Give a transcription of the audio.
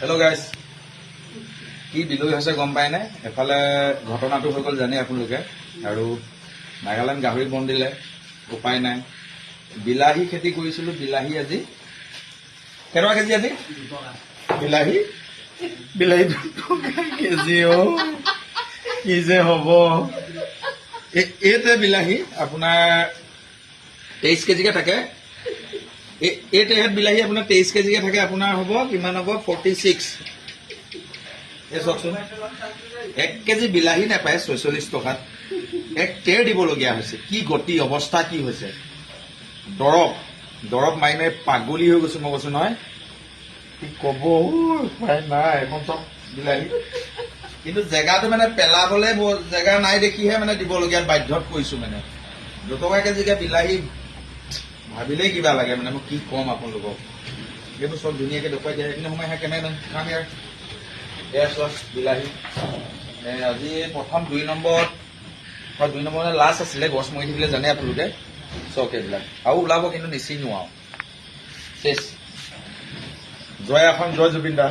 Hello' guys, কি বিলৈ হৈছে গম পায় নে? এফালে ঘটনাটো হৈ গ'ল জানে আপোনালোকে, আৰু নাগালেণ্ড গাহৰি বন দিলে, উপায় নাই। বিলাহী খেতি কৰিছিলোঁ, বিলাহী আজি কেইটকা কেজি? আজি বিলাহী 2 টকা কেজি। কি যে হ'ব! এইটোৱে বিলাহী আপোনাৰ 23 কেজিকে থাকে। এইটো বিলাহী আপোনাৰ 23 কেজিকে থাকে। আপোনাৰ হ'ব কিমান হ'ব? 46। এই চাওকচোন, 1 কেজি বিলাহী নাপায় 46 টকাত। 1 টেৰ দিবলগীয়া হৈছে। কি গতি, অৱস্থা কি হৈছে! দৰৱ মাৰি মাৰি পাগলী হৈ গৈছো মই, কৈছো নহয়। কি ক'ব, উপায় নাই। এখন চব বিলাহী, কিন্তু জেগাটো মানে পেলাবলে জেগা নাই দেখিহে মানে দিবলগীয়া বাধ্যত পৰিছো। মানে 2 টকা কেজিকে বিলাহী ভাবিলেই কিবা লাগে মানে। মই কি ক'ম আপোনালোকক, এইবোৰ চব ধুনীয়াকৈ দেখুৱাই দিয়ে। এইখিনি সময় কেনেকৈ খাম ইয়াৰ? এয়া চোৱা বিলাহী, আজি প্ৰথম 2 নম্বৰ মানে লাষ্ট আছিলে। গছ মৰি থাকিলে জানে আপোনালোকে। চক এইবিলাক আৰু ওলাব, কিন্তু নিচিনো আৰু শেষ। জয় আসন, জয় জুবিন দা।